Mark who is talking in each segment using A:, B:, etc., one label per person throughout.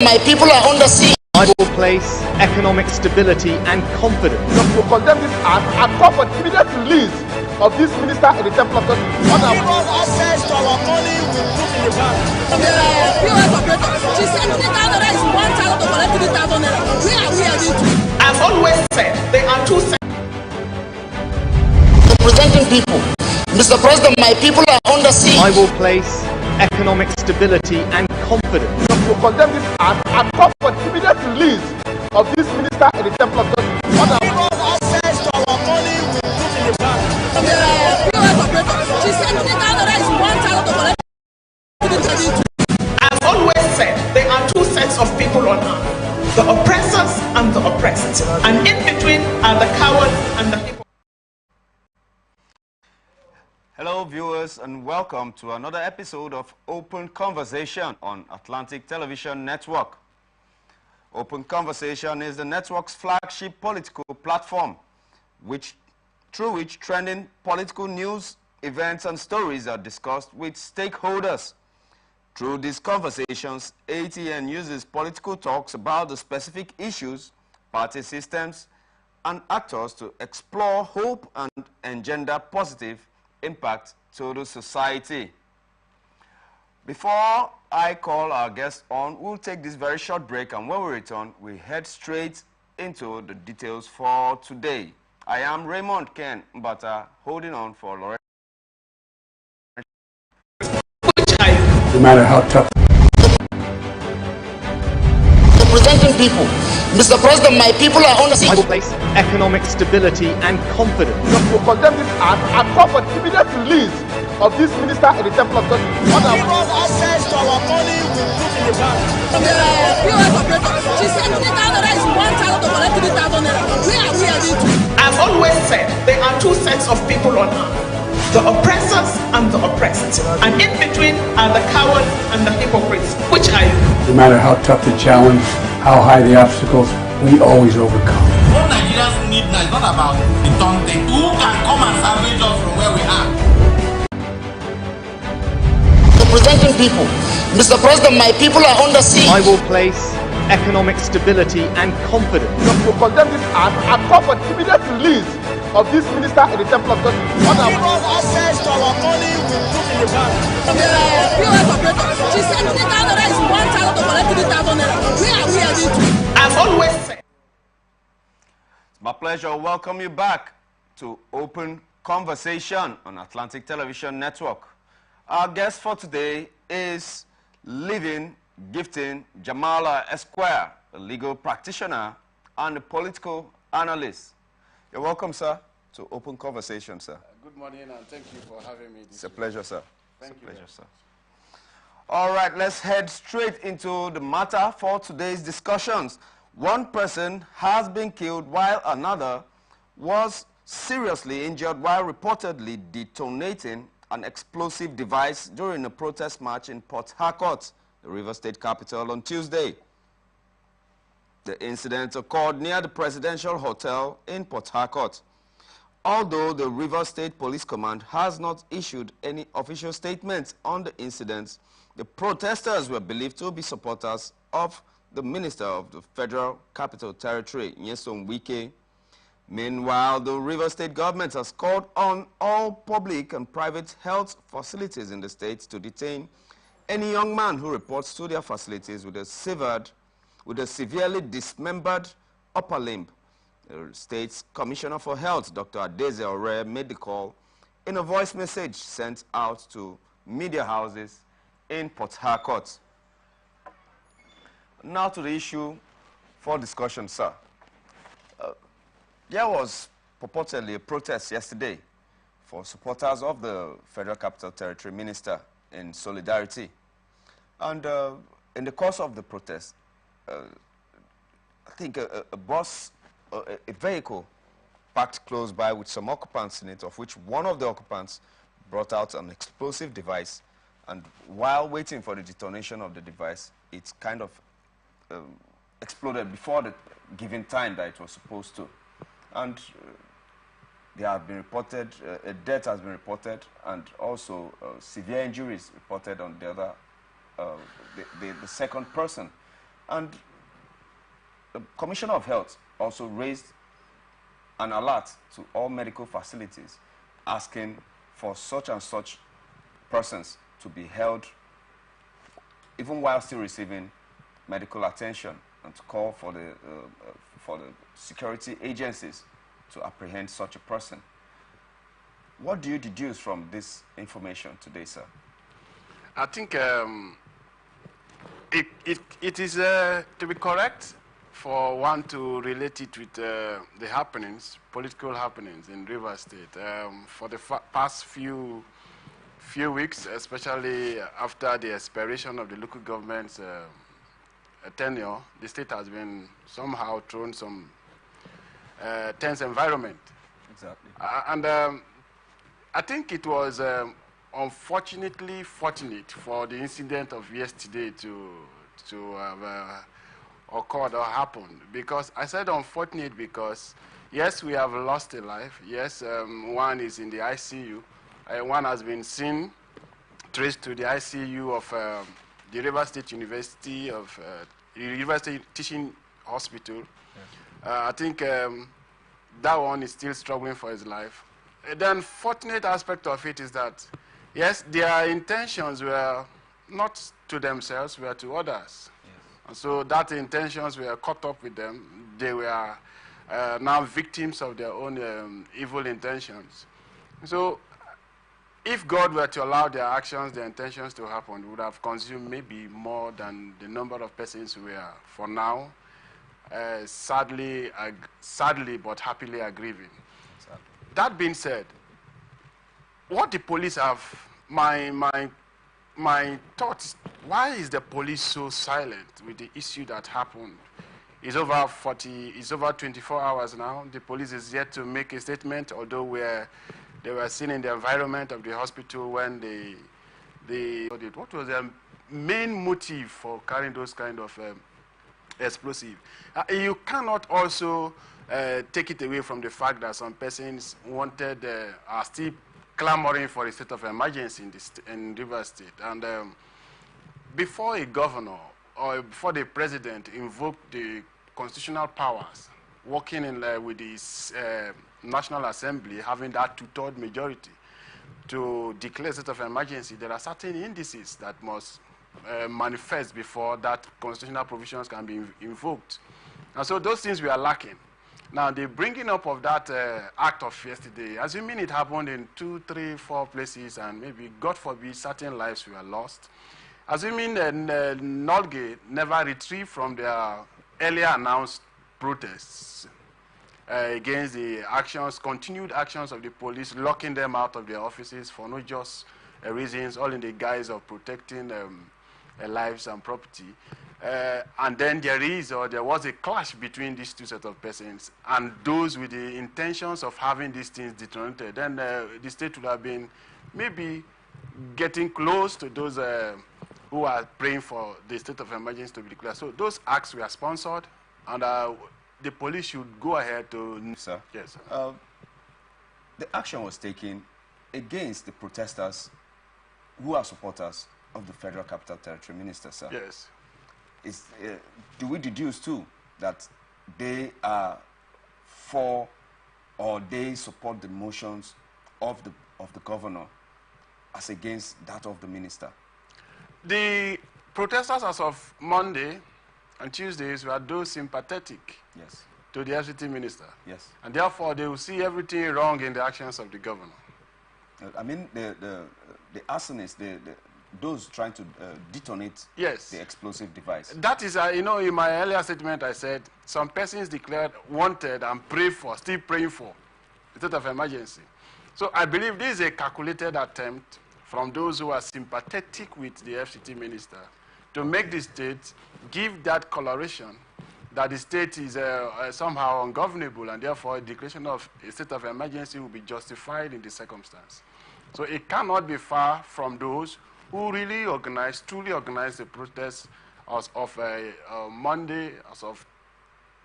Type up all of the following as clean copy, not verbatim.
A: My people are on the sea.
B: I will place economic stability and confidence.
C: To condemn this act and call for the immediate release of this minister in the Temple of God.
D: Access to our money we put in the bank. POS operator, she said 50,000 is 1,000 to collect 3,000 naira. Where are we heading to?
E: I've always said there are two sets.
A: Representing people. Mr. President, my people are on the sea.
B: I will place economic stability and confidence.
C: To condemn this act and call for the immediate release of this minister in the Temple of God.
D: Access to our money we put in the bank. POS operator, she said 50,000 is 1,000 to collect 3,000.
E: I've always said there are two sets of people on earth, the oppressors and the oppressed, and in between are the cowards and the people.
F: Hello viewers and welcome to another episode of Open Conversation on Atlantic Television Network. Open Conversation is the network's flagship political platform through which trending political news, events and stories are discussed with stakeholders. Through these conversations, ATN uses political talks about the specific issues, party systems and actors to explore hope and engender positive impact to the society. Before I call our guest on, we'll take this very short break, and when we return, we head straight into the details for today. I am Raymond Ken Mbata, holding on for Loretta.
G: No matter how tough.
A: Representing people. Mr. President, my people are on the sea.
B: I will place economic stability and confidence.
C: To condemn this act and call for the immediate release of this minister in the Temple of God.
D: Access to our money we put in the bank. POS operator, she said 50,000 is 1,000 to collect 3,000 naira. Where are we heading to?
E: I've always said there are two sets of people on earth, the oppressors and the oppressed, and in between are the cowards and the hypocrites. Which are you?
G: No matter how tough the challenge, how high the obstacles, we always overcome.
H: What Nigerians need now is not about the taunting. Who can come and salvage us from where we are?
A: Representing people. Mr. President, my people are on the sea.
B: I will place economic stability and confidence.
C: To condemn this act and call for the immediate release of this minister in the Temple of God.
D: Access to our money we put in the bank. POS operator, she said 50,000 is 1,000 to collect 3,000 naira. Where are we heading to?
E: I've always said.
F: It's my pleasure to welcome you back to Open Conversation on Atlantic Television Network. Our guest for today is Living Gifting Jamala Esquire, a legal practitioner and a political analyst. You're welcome, sir, to Open Conversation, sir.
I: Good morning, and thank you for having me.
F: It's a pleasure, sir.
I: Thank you.
F: Pleasure, sir. All right, let's head straight into the matter for today's discussions. One person has been killed while another was seriously injured while reportedly detonating an explosive device during a protest march in Port Harcourt, the Rivers State capital, on Tuesday. The incident occurred near the Presidential Hotel in Port Harcourt. Although the Rivers State Police Command has not issued any official statements on the incident, the protesters were believed to be supporters of the Minister of the Federal Capital Territory, Nyesom Wike. Meanwhile, the Rivers State government has called on all public and private health facilities in the state to detain any young man who reports to their facilities with a severely dismembered upper limb. The state's Commissioner for Health, Dr. Adeze Ore, made the call in a voice message sent out to media houses in Port Harcourt. Now to the issue for discussion, sir. There was purportedly a protest yesterday for supporters of the Federal Capital Territory Minister in solidarity. And in the course of the protest, I think a bus, a vehicle parked close by with some occupants in it, of which one of the occupants brought out an explosive device, and while waiting for the detonation of the device, it kind of exploded before the given time that it was supposed to. And there have been reported, a death has been reported, and also severe injuries reported on the other, the second person. And the Commissioner of Health also raised an alert to all medical facilities asking for such and such persons to be held even while still receiving medical attention, and to call for the security agencies to apprehend such a person. What do you deduce from this information today, sir?
I: I think it is to be correct for one to relate it with the happenings, political happenings in Rivers State. For the past few weeks, especially after the expiration of the local government's tenure, the state has been somehow thrown some tense environment.
F: Exactly.
I: And I think it was unfortunately fortunate for the incident of yesterday to have occurred or happened. Because I said unfortunate because, yes, we have lost a life. Yes, one is in the ICU. One has been seen traced to the ICU of the Rivers State University of University Teaching Hospital. I think that one is still struggling for his life. The unfortunate aspect of it is that, yes, their intentions were not to themselves, were to others. Yes. And so that intentions were caught up with them. They were now victims of their own evil intentions. So if God were to allow their actions, their intentions to happen, it would have consumed maybe more than the number of persons who were, for now, sadly but happily are grieving. Exactly. That being said, what the police have, my thoughts, why is the police so silent with the issue that happened? It's over 24 hours now. The police is yet to make a statement, although they were seen in the environment of the hospital when what was their main motive for carrying those kind of explosive? You cannot also take it away from the fact that some persons are still clamoring for a state of emergency in Rivers State. And before a governor or before the president invoked the constitutional powers, working with the National Assembly, having that two-thirds majority to declare a state of emergency, there are certain indices that must manifest before that constitutional provisions can be invoked. And so those things we are lacking. Now, the bringing up of that act of yesterday, assuming it happened in 2, 3, 4 places, and maybe, God forbid, certain lives were lost, assuming Nolgate never retrieved from their earlier announced protests against the continued actions of the police, locking them out of their offices for no just reasons, all in the guise of protecting lives and property. And then there was a clash between these two sets of persons and those with the intentions of having these things detonated. Then the state would have been maybe getting close to those who are praying for the state of emergency to be declared. So those acts were sponsored, and the police should go ahead to...
F: Sir?
I: Yes, sir.
F: The action was taken against the protesters who are supporters of the Federal Capital Territory Minister, sir.
I: Yes.
F: Do we deduce, too, that they are for or they support the motions of the governor as against that of the minister?
I: The protesters as of Monday and Tuesdays were those sympathetic to the FCT minister.
F: Yes.
I: And therefore, they will see everything wrong in the actions of the governor.
F: I mean, the arsonists, those trying to detonate the explosive device.
I: That is, in my earlier statement, I said some persons declared wanted and still praying for a state of emergency. So I believe this is a calculated attempt from those who are sympathetic with the FCT minister to make the state give that coloration that the state is somehow ungovernable, and therefore a declaration of a state of emergency will be justified in the circumstance. So it cannot be far from those who really truly organized the protests as of Monday, as of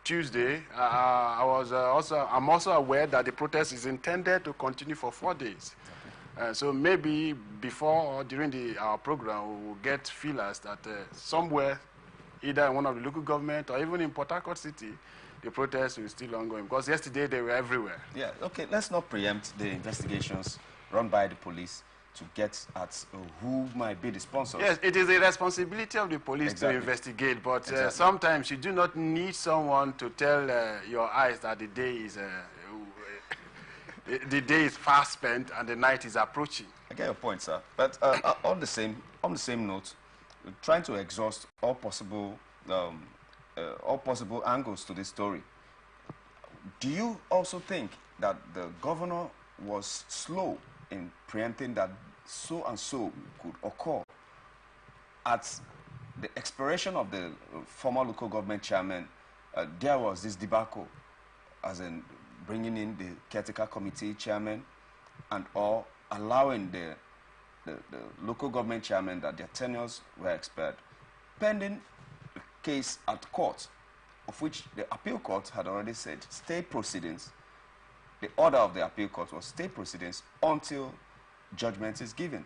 I: Tuesday. I'm also aware that the protest is intended to continue for 4 days. So maybe before or during our program, we will get feelers that somewhere either in one of the local government or even in Port Harcourt City, the protests will still ongoing, because yesterday they were everywhere.
F: Yeah, okay, let's not preempt the investigations run by the police to get at who might be the sponsors.
I: Yes, it is the responsibility of the police to investigate, but sometimes you do not need someone to tell your eyes that the day is fast spent and the night is approaching.
F: I get your point, sir. But on the same note, we're trying to exhaust all possible angles to this story. Do you also think that the governor was slow in preempting that so and so could occur at the expiration of the former local government chairman? There was this debacle, as in bringing in the caretaker committee chairman and or allowing the local government chairman that their tenures were expired, pending the case at court, of which the appeal court had already said stay proceedings. The order of the appeal court was stay proceedings until judgment is given.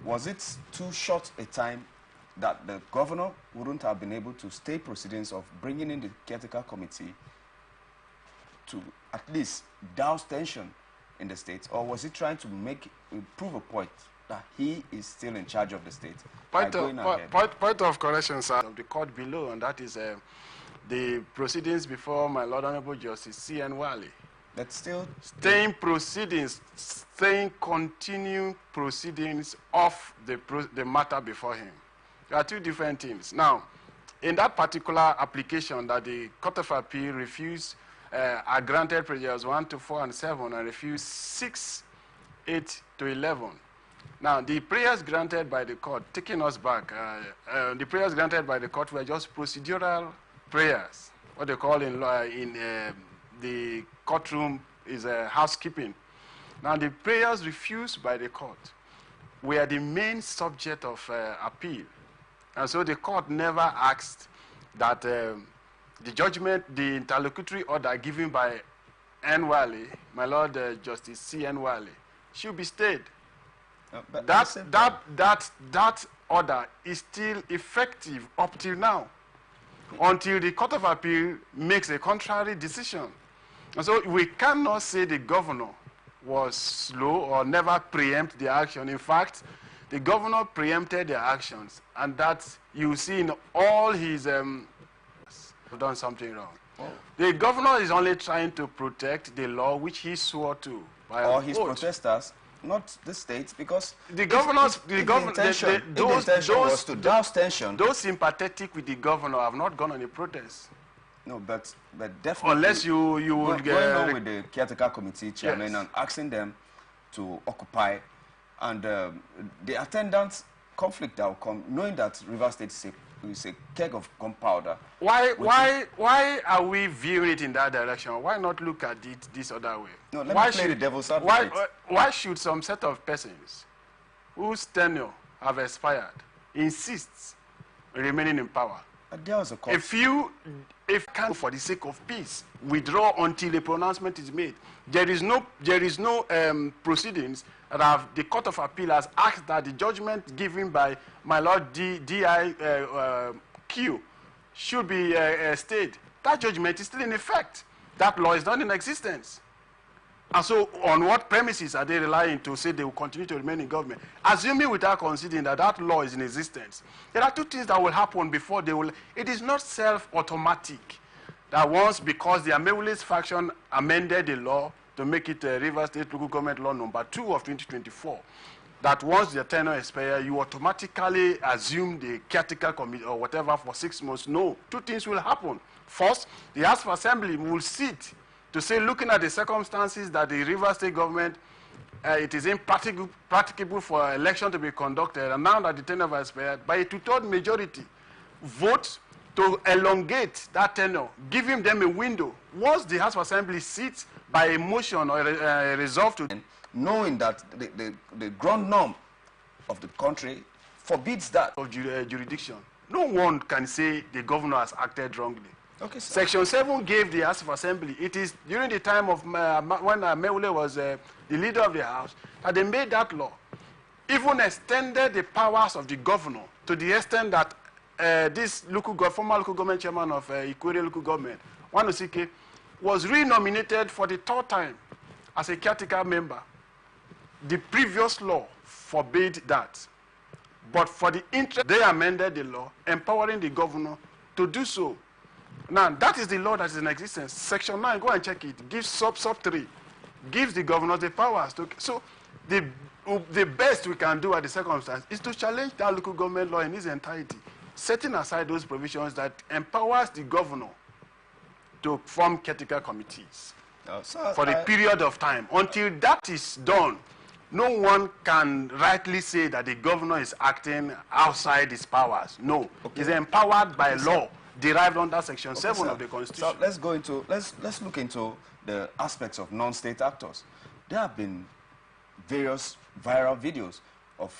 F: Was it too short a time that the governor wouldn't have been able to stay proceedings of bringing in the caretaker committee to at least douse tension in the state, or was he trying to prove a point that he is still in charge of the state?
I: Point of correction, sir, of the court below, and that is the proceedings before my Lord Honorable Justice C.N. Wale.
F: That's still
I: staying continuing proceedings of the matter before him. There are two different things. Now, in that particular application that the Court of Appeal refused, are granted prayers 1 to 4 and 7 and refused 6, 8 to 11. Now, the prayers granted by the court, taking us back, the prayers granted by the court were just procedural prayers. What they call in law, in the courtroom is housekeeping. Now, the prayers refused by the court were the main subject of appeal. And so the court never asked that the judgment, the interlocutory order given by N. Wale, my Lord Justice C.N. Wale, should be stayed. That order is still effective up till now, until the Court of Appeal makes a contrary decision. And so we cannot say the governor was slow or never preempt the action. In fact, the governor preempted the actions, and that you see in all his done something wrong. Oh. The governor is only trying to protect the law which he swore to.
F: Or his protesters, not the state, because
I: the governor's
F: intention was to douse tension.
I: Those sympathetic with the governor have not gone on a protest.
F: No, but definitely.
I: Unless you will get
F: going on with the caretaker committee chairman and asking them to occupy, and the attendant conflict that will come, knowing that Rivers State is a keg of gunpowder.
I: Why are we viewing it in that direction? Why not look at it this other way?
F: No, let me play the devil's advocate.
I: Why should some set of persons whose tenure have expired insist remaining in power?
F: There was a court.
I: If can, for the sake of peace, withdraw until a pronouncement is made. There is no proceedings that have the Court of Appeal has asked that the judgment given by my Lord D.I.Q. should be stayed. That judgment is still in effect. That law is not in existence. And so on what premises are they relying to say they will continue to remain in government? Assuming without considering that that law is in existence, there are two things that will happen before they will. It is not self-automatic that once, because the Amewule's faction amended the law to make it Rivers State Local Government Law number 2 of 2024, that once the tenure expires, you automatically assume the caretaker committee or whatever for 6 months. No, two things will happen. First, the House of Assembly will sit to say, looking at the circumstances that the Rivers State government, it is impracticable for election to be conducted, and now that the tenure has expired, by a two-thirds majority, vote to elongate that tenure, giving them a window. Once the House of Assembly sits by a motion or a resolve to...
F: Knowing that the ground norm of the country forbids that.
I: Of jurisdiction. No one can say the governor has acted wrongly.
F: Okay, sir.
I: Section 7 gave the House of Assembly. It is during the time of when Mewule was the leader of the House that they made that law. Even extended the powers of the governor to the extent that this former local government chairman of Ikwere local government, Wanosike, was re-nominated for the third time as a caretaker member. The previous law forbade that. But for the interest, they amended the law, empowering the governor to do so. Now, that is the law that is in existence. Section 9, go and check it. Gives sub 3, gives the governor the powers to. So, the best we can do at the circumstance is to challenge that local government law in its entirety, setting aside those provisions that empowers the governor to form caretaker committees for the period of time. Until that is done, no one can rightly say that the governor is acting outside his powers. No, he's empowered by law derived under Section 7 of the Constitution.
F: So let's look into the aspects of non-state actors. There have been various viral videos of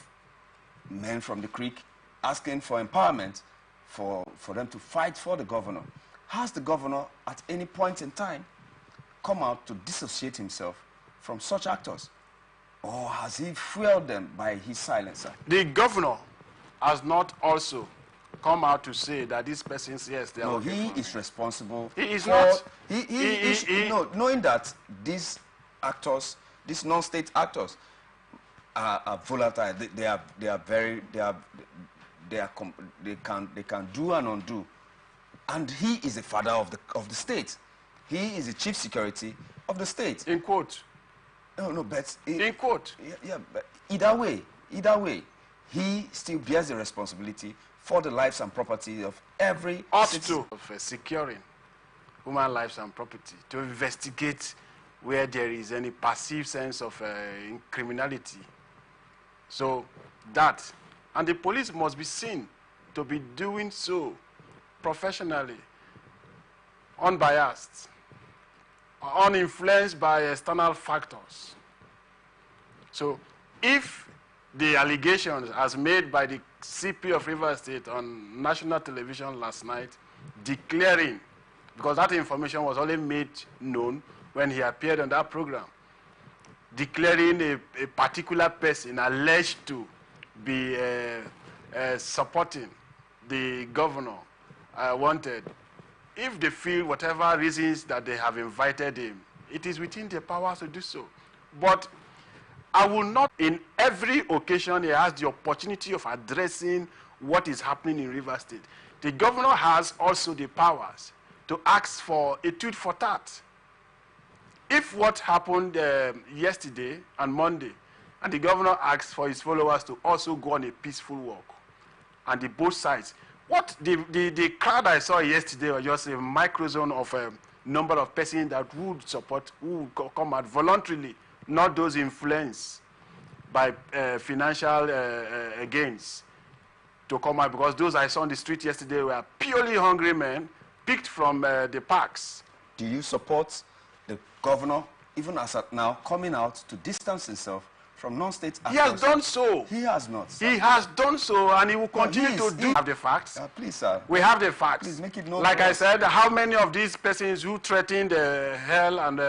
F: men from the creek asking for empowerment for them to fight for the governor. Has the governor at any point in time come out to dissociate himself from such actors? Or has he fueled them by his silence, sir?
I: The governor has not also come out to say that these persons, yes, they are.
F: No, he is responsible.
I: He is not.
F: Knowing that these actors, these non-state actors, are volatile. They can do and undo, and he is the father of the state. He is the chief security of the state.
I: In quote.
F: No, but
I: in quote.
F: Yeah, but either way, he still bears the responsibility for the lives and property of every citizen.
I: Of securing human lives and property, to investigate where there is any perceived sense of criminality. So that, and the police must be seen to be doing so professionally, unbiased, uninfluenced by external factors. So if the allegations as made by the CP of Rivers State on national television last night, declaring, because that information was only made known when he appeared on that program, declaring a particular person alleged to be supporting the governor wanted, if they feel whatever reasons that they have invited him, it is within their powers to do so. But I will not, in every occasion, he has the opportunity of addressing what is happening in Rivers State. The governor has also the powers to ask for a tit for tat. If what happened yesterday and Monday, and the governor asks for his followers to also go on a peaceful walk, and the both sides, what the crowd I saw yesterday was just a microzone of a number of persons that would support, who would come out voluntarily, not those influenced by financial gains to come out, because those I saw on the street yesterday were purely hungry men picked from the parks.
F: Do you support the governor, even as at now, coming out to distance himself from non-state actors?
I: He has done so.
F: He has not, sir.
I: He has done so, and he will continue to do. We have the facts.
F: Please, sir.
I: We have the facts.
F: Please make it known.
I: Like I said, how many of these persons who threatened hell and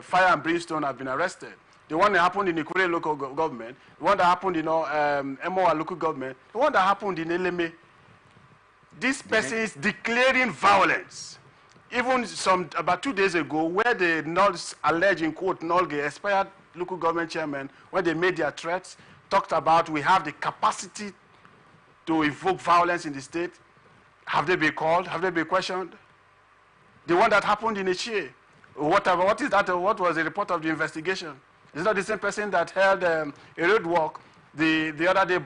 I: fire and brimstone have been arrested? The one that happened in Ikwere local government, the one that happened in Emoa local government, the one that happened in Eleme. These persons declaring violence. Even about 2 days ago, where the alleged, in quote, Nolge, expired local government chairman, when they made their threats, talked about we have the capacity to evoke violence in the state. Have they been called? Have they been questioned? The one that happened in Echie, what is that? What was the report of the investigation? Is that the same person that held a road walk the other day?